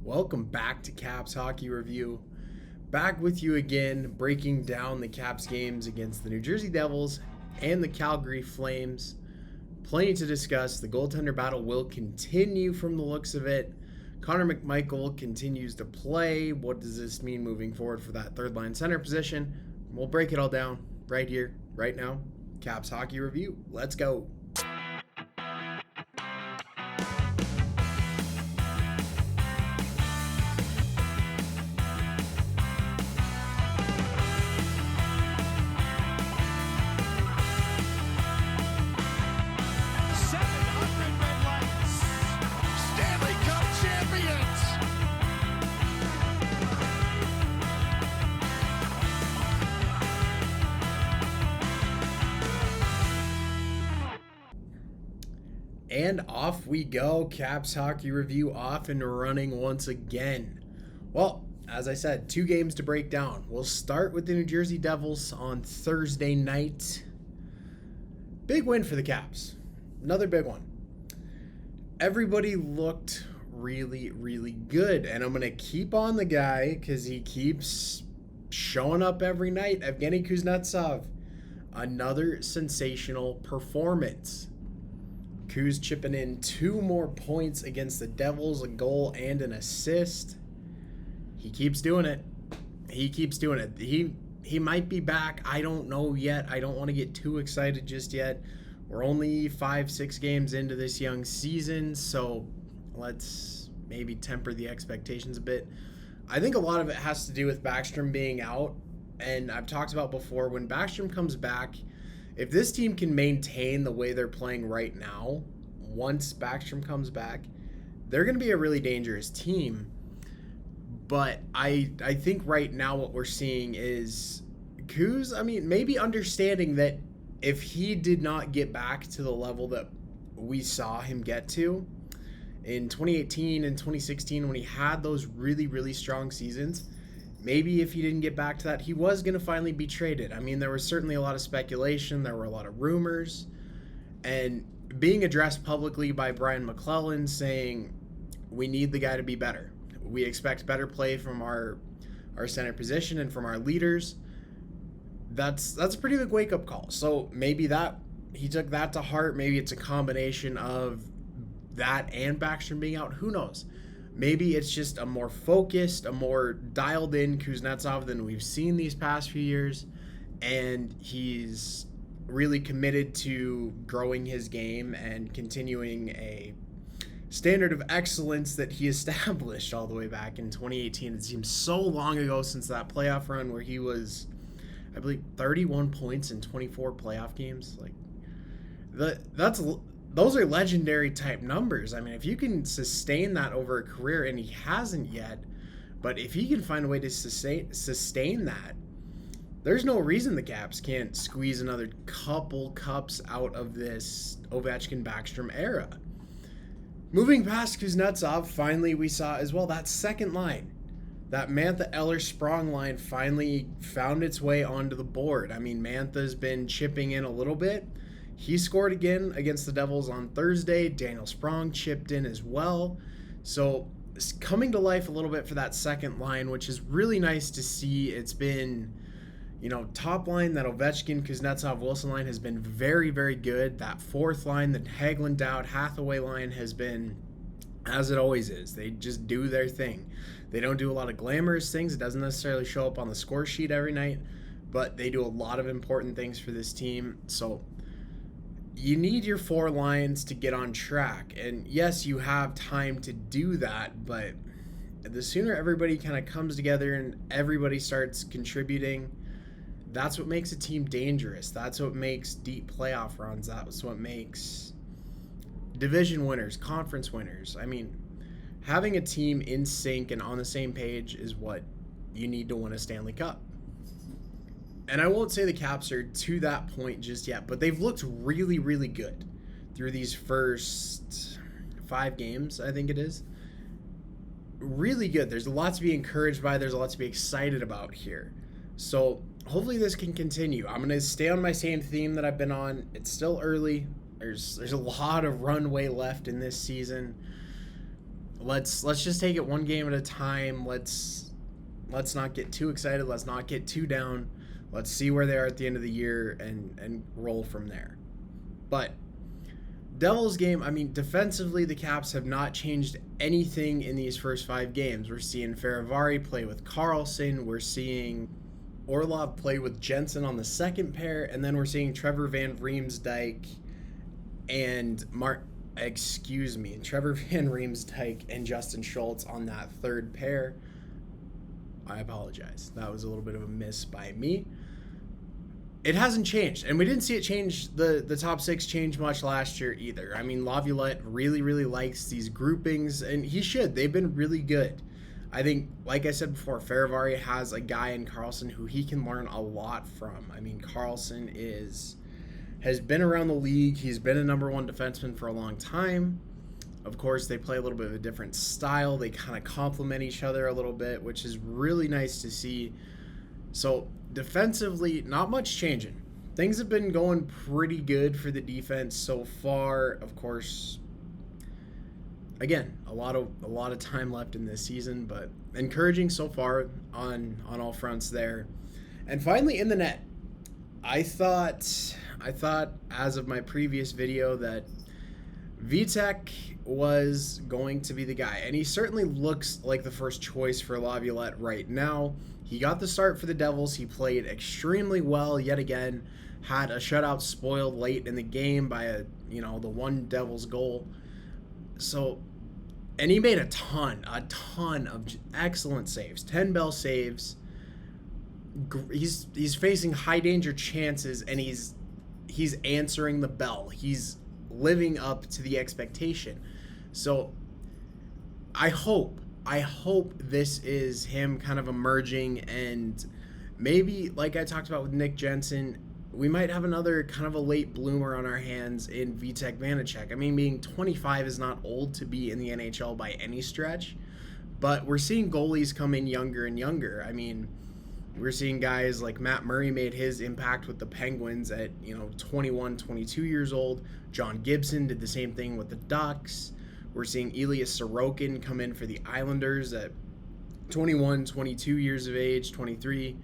Welcome back to Caps Hockey Review. Back with you again, breaking down the Caps games against the New Jersey Devils and the Calgary Flames. Plenty to discuss. The goaltender battle will continue from the looks of it. Connor McMichael continues to play. What does this mean moving forward for that third line center position? We'll break it all down right here, right now. Caps Hockey Review. Let's go. And off we go. Caps Hockey Review off and running once again. Well, as I said, 2 games to break down. We'll start with the New Jersey Devils on Thursday night. Big win for the Caps. Another big one. Everybody looked really, really good. And I'm going to keep on the guy because he keeps showing up every night. Evgeny Kuznetsov. Another sensational performance. Kuz chipping in 2 more points against the Devils, a goal and an assist. He keeps doing it. He might be back. I don't know yet. I don't want to get too excited just yet. We're only 5-6 games into this young season, so let's maybe temper the expectations a bit. I think a lot of it has to do with Backstrom being out, and I've talked about before, when Backstrom comes back, if this team can maintain the way they're playing right now, once Backstrom comes back, they're going to be a really dangerous team. But I think right now what we're seeing is Kuz, maybe understanding that if he did not get back to the level that we saw him get to in 2018 and 2016 when he had those really, really strong seasons, maybe if he didn't get back to that, he was going to finally be traded. There was certainly a lot of speculation. There were a lot of rumors. And being addressed publicly by Brian McClellan saying, we need the guy to be better. We expect better play from our center position and from our leaders. That's a pretty big wake-up call. So maybe that he took that to heart. Maybe it's a combination of that and Backstrom being out. Who knows? Maybe it's just a more focused, a more dialed-in Kuznetsov than we've seen these past few years, and he's really committed to growing his game and continuing a standard of excellence that he established all the way back in 2018. It seems so long ago since that playoff run where he was, I believe, 31 points in 24 playoff games. Those are legendary type numbers. If you can sustain that over a career, and he hasn't yet, but if he can find a way to sustain that, there's no reason the Caps can't squeeze another couple cups out of this Ovechkin-Backstrom era. Moving past Kuznetsov, finally we saw as well that second line. That Mantha-Eller-Sprong line finally found its way onto the board. Mantha's been chipping in a little bit. He scored again against the Devils on Thursday. Daniel Sprong chipped in as well. So it's coming to life a little bit for that second line, which is really nice to see. It's been, top line, that Ovechkin, Kuznetsov, Wilson line has been very, very good. That fourth line, the Hagelin, Dowd, Hathaway line has been, as it always is. They just do their thing. They don't do a lot of glamorous things. It doesn't necessarily show up on the score sheet every night, but they do a lot of important things for this team. So you need your 4 lines to get on track. And yes, you have time to do that, but the sooner everybody kind of comes together and everybody starts contributing, that's what makes a team dangerous. That's what makes deep playoff runs. That's what makes division winners, conference winners. Having a team in sync and on the same page is what you need to win a Stanley Cup. And I won't say the Caps are to that point just yet, but they've looked really, really good through these first 5 games, I think it is. Really good. There's a lot to be encouraged by. There's a lot to be excited about here. So hopefully this can continue. I'm going to stay on my same theme that I've been on. It's still early. There's a lot of runway left in this season. let's just take it one game at a time. Let's not get too excited. Let's not get too down. Let's see where they are at the end of the year and roll from there. But Devils game, I mean, defensively, the Caps have not changed anything in these first 5 games. We're seeing Faravari play with Carlson. We're seeing Orlov play with Jensen on the second pair. And then we're seeing Trevor Van Riemsdyk and Trevor Van Riemsdyk and Justin Schultz on that third pair. I apologize. That was a little bit of a miss by me. It hasn't changed, and we didn't see it change, the top 6 change much last year either. I mean, Laviolette really, really likes these groupings, and he should. They've been really good. I think, like I said before, Faravari has a guy in Carlson who he can learn a lot from. I mean, Carlson has been around the league. He's been a number 1 defenseman for a long time. Of course, they play a little bit of a different style. They kind of complement each other a little bit, which is really nice to see. So defensively, not much changing. Things have been going pretty good for the defense so far. Of course, again, a lot of time left in this season, but encouraging so far on all fronts there. And finally, in the net, I thought as of my previous video that Vitek was going to be the guy, and he certainly looks like the first choice for Laviolette right now. He got the start for the Devils. He played extremely well yet again. Had a shutout spoiled late in the game by the one Devils goal. So, and he made a ton of excellent saves. 10 bell saves. He's facing high danger chances, and he's answering the bell. He's living up to the expectation. So I hope this is him kind of emerging, and maybe, like I talked about with Nick Jensen, we might have another kind of a late bloomer on our hands in Vitek Vanacek. I mean, being 25 is not old to be in the NHL by any stretch, but we're seeing goalies come in younger and younger. I mean, we're seeing guys like Matt Murray made his impact with the Penguins at 21, 22 years old. John Gibson did the same thing with the Ducks. We're seeing Elias Sorokin come in for the Islanders at 21, 22 years of age, 23.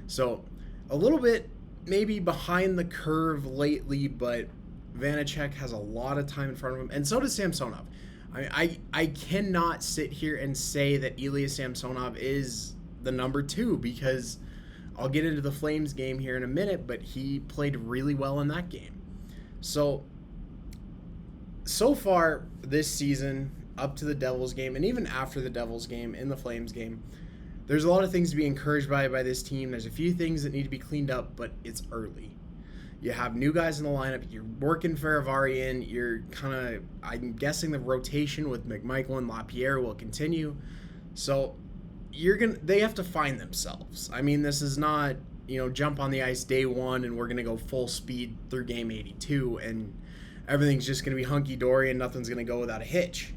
So a little bit maybe behind the curve lately, but Vanacek has a lot of time in front of him, and so does Samsonov. I cannot sit here and say that Elias Samsonov is the number 2, because I'll get into the Flames game here in a minute, but he played really well in that game. So far this season, up to the Devils game, and even after the Devils game, in the Flames game, there's a lot of things to be encouraged by this team. There's a few things that need to be cleaned up, but it's early. You have new guys in the lineup. You're working Faravari in. You're kind of, I'm guessing the rotation with McMichael and LaPierre will continue. So they have to find themselves. I mean, this is not, jump on the ice day 1 and we're going to go full speed through game 82 and everything's just going to be hunky-dory and nothing's going to go without a hitch.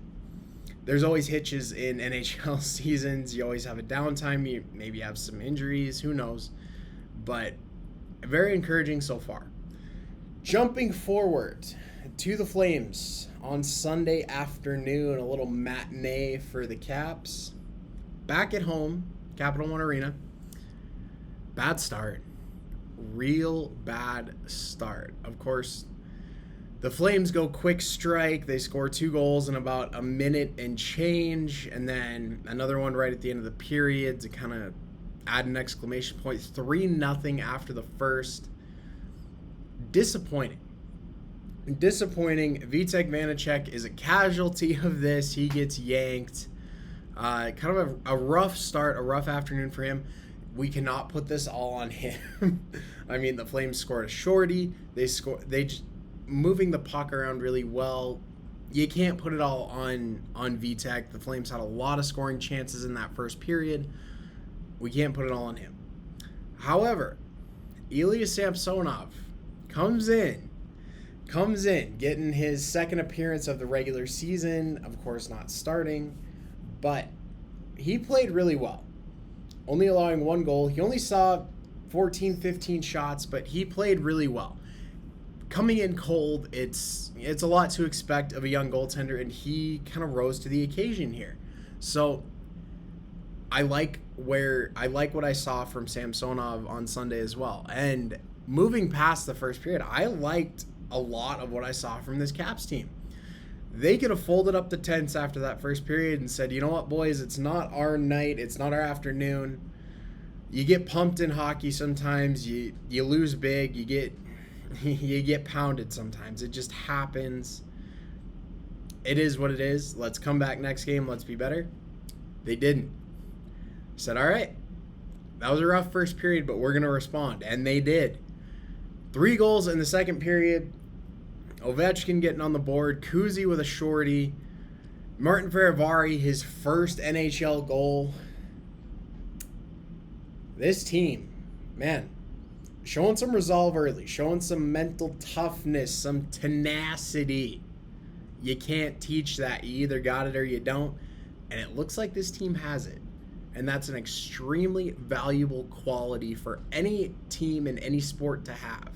There's always hitches in NHL seasons. You always have a downtime. You maybe have some injuries. Who knows? But very encouraging so far. Jumping forward to the Flames on Sunday afternoon, a little matinee for the Caps. Back at home, Capital One Arena. Bad start. Real bad start. Of course, the Flames go quick strike. They score 2 goals in about a minute and change, and then another one right at the end of the period to kind of add an exclamation point. 3-0 after the first. Disappointing. Vitek Vanacek is a casualty of this. He gets yanked. Kind of a rough start, a rough afternoon for him. We cannot put this all on him. I mean, the Flames scored a shorty. They moving the puck around really well. You can't put it all on Vitek. The Flames had a lot of scoring chances in that first period. We can't put it all on him. However, Elias Samsonov comes in, getting his second appearance of the regular season. Of course, not starting, but he played really well. Only allowing 1 goal. He only saw 14, 15 shots, but he played really well. Coming in cold, it's a lot to expect of a young goaltender, and he kind of rose to the occasion here. So I like what I saw from Samsonov on Sunday as well. And moving past the first period, I liked a lot of what I saw from this Caps team. They could have folded up the tents after that first period and said, you know what, boys, it's not our night, it's not our afternoon. You get pumped in hockey sometimes, you lose big, you get pounded sometimes. It just happens. It is what it is. Let's come back next game, let's be better. They didn't. Said, all right, that was a rough first period, but we're going to respond. And they did. 3 goals in the second period. Ovechkin getting on the board. Kuzi with a shorty. Martin Feravari, his first NHL goal. This team, man, showing some resolve early. Showing some mental toughness, some tenacity. You can't teach that. You either got it or you don't. And it looks like this team has it. And that's an extremely valuable quality for any team in any sport to have.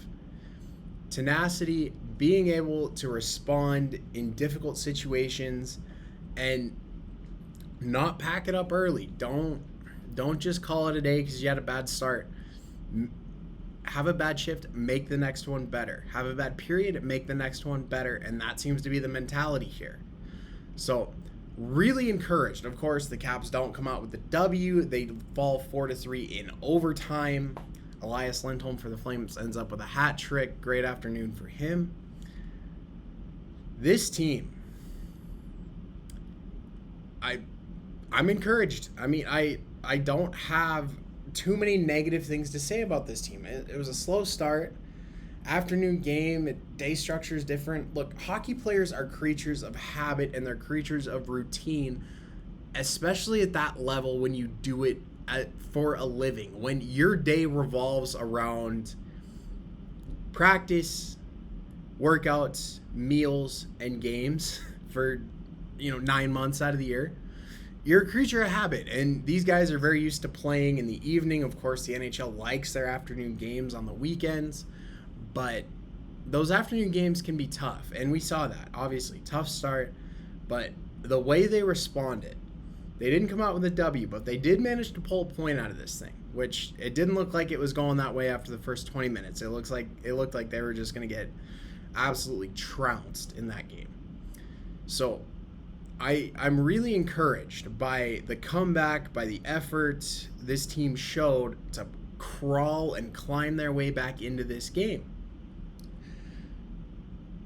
Tenacity, being able to respond in difficult situations and not pack it up early. Don't just call it a day because you had a bad start. Have a bad shift, make the next one better. Have a bad period, make the next one better. And that seems to be the mentality here. So, really encouraged. Of course, the Caps don't come out with the W. They fall 4-3 in overtime. Elias Lindholm for the Flames ends up with a hat trick. Great afternoon for him. This team, I'm encouraged. I mean, I don't have too many negative things to say about this team. It was a slow start. Afternoon game, day structure is different. Look, hockey players are creatures of habit and they're creatures of routine, especially at that level when you do it for a living. When your day revolves around practice, workouts, meals, and games for 9 months out of the year, you're a creature of habit. And these guys are very used to playing in the evening. Of course, the NHL likes their afternoon games on the weekends. But those afternoon games can be tough, and we saw that, obviously. Tough start, but the way they responded, they didn't come out with a W, but they did manage to pull a point out of this thing, which it didn't look like it was going that way after the first 20 minutes. It looked like they were just going to get absolutely trounced in that game. So I'm really encouraged by the comeback, by the effort this team showed to crawl and climb their way back into this game.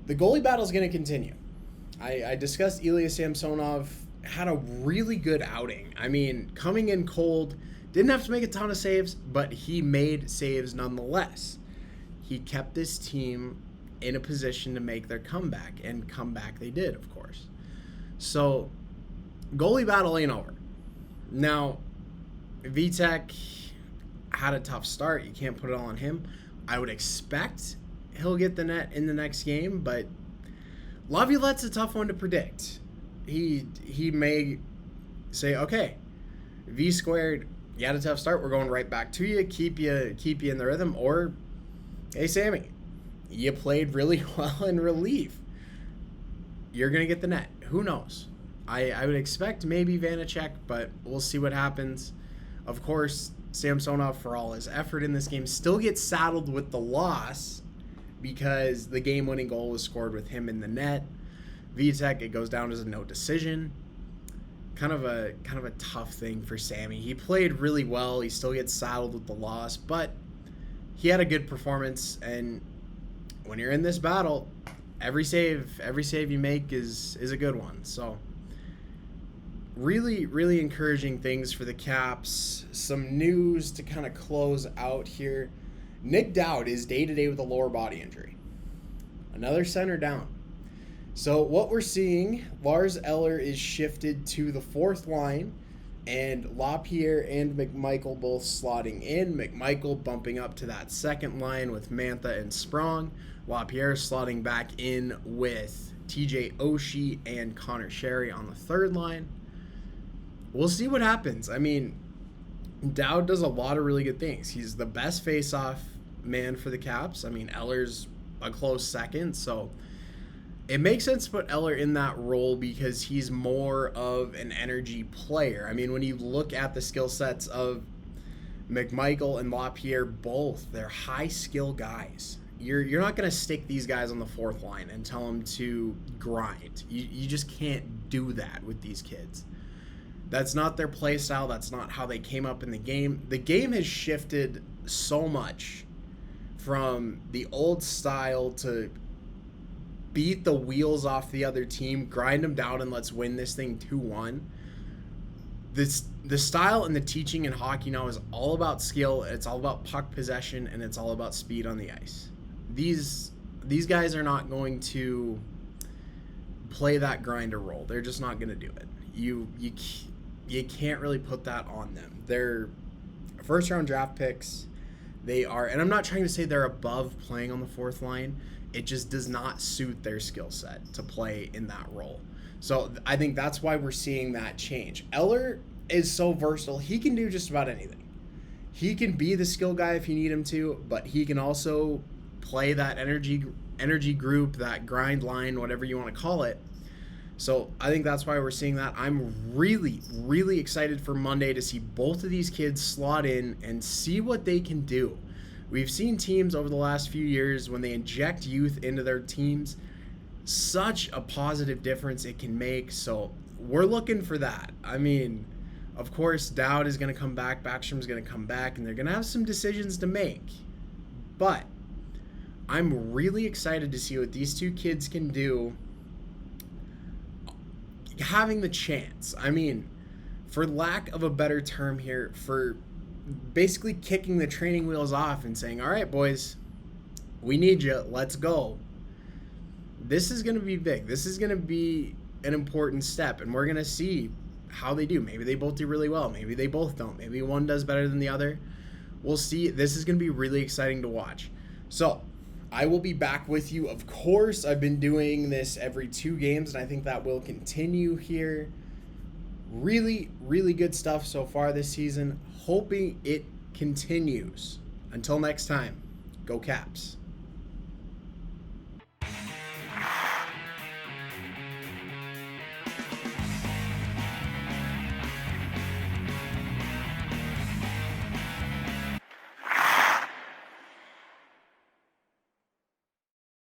The goalie battle is going to continue. I discussed Ilya Samsonov had a really good outing. I mean, coming in cold, didn't have to make a ton of saves, but he made saves nonetheless. He kept this team in a position to make their comeback, and comeback they did, of course. So, goalie battle ain't over. Now, Vitek had a tough start. You can't put it all on him. I would expect he'll get the net in the next game, but Laviolette's a tough one to predict. He may say, okay, V squared, you had a tough start, we're going right back to you, keep you in the rhythm, or hey Sammy, you played really well in relief. You're gonna get the net. Who knows? I would expect maybe Vanacek, but we'll see what happens. Of course, Samsonov, for all his effort in this game, still gets saddled with the loss because the game-winning goal was scored with him in the net. Vitek, it goes down as a no decision. Kind of a tough thing for Sammy. He played really well. He still gets saddled with the loss, but he had a good performance. And when you're in this battle, every save you make is a good one. So really, really encouraging things for the Caps. Some news to kind of close out here. Nick Dowd is day-to-day with a lower body injury. Another center down. So what we're seeing, Lars Eller is shifted to the fourth line, and LaPierre and McMichael both slotting in. McMichael bumping up to that second line with Mantha and Sprong. LaPierre slotting back in with TJ Oshie and Connor Sherry on the third line. We'll see what happens. I mean, Dowd does a lot of really good things. He's the best face-off man for the Caps. I mean, Eller's a close second, so It makes sense to put Eller in that role because he's more of an energy player. I mean, when you look at the skill sets of McMichael and LaPierre, both, they're high skill guys. You're not going to stick these guys on the fourth line and tell them to grind. You just can't do that with these kids. That's not their play style. That's not how they came up in the game. The game has shifted so much from the old style to beat the wheels off the other team, grind them down, and let's win this thing 2-1. The style and the teaching in hockey now is all about skill. It's all about puck possession, and it's all about speed on the ice. These guys are not going to play that grinder role. They're just not going to do it. You can't really put that on them. They're first round draft picks. They are, and I'm not trying to say they're above playing on the fourth line. It just does not suit their skill set to play in that role. So I think that's why we're seeing that change. Eller is so versatile. He can do just about anything. He can be the skill guy if you need him to, but he can also play that energy group, that grind line, whatever you want to call it. So I think that's why we're seeing that. I'm really, really excited for Monday to see both of these kids slot in and see what they can do. We've seen teams over the last few years, when they inject youth into their teams, such a positive difference it can make. So we're looking for that. I mean, of course, Dowd is going to come back, Backstrom's going to come back, and they're going to have some decisions to make. But I'm really excited to see what these two kids can do having the chance. I mean, for lack of a better term here, for basically kicking the training wheels off and saying, all right, boys, we need you. Let's go. This is going to be big. This is going to be an important step, and we're going to see how they do. Maybe they both do really well. Maybe they both don't. Maybe one does better than the other. We'll see. This is going to be really exciting to watch. So I will be back with you. Of course, I've been doing this every 2 games, and I think that will continue here. Really, really good stuff so far this season. Hoping it continues. Until next time, go Caps.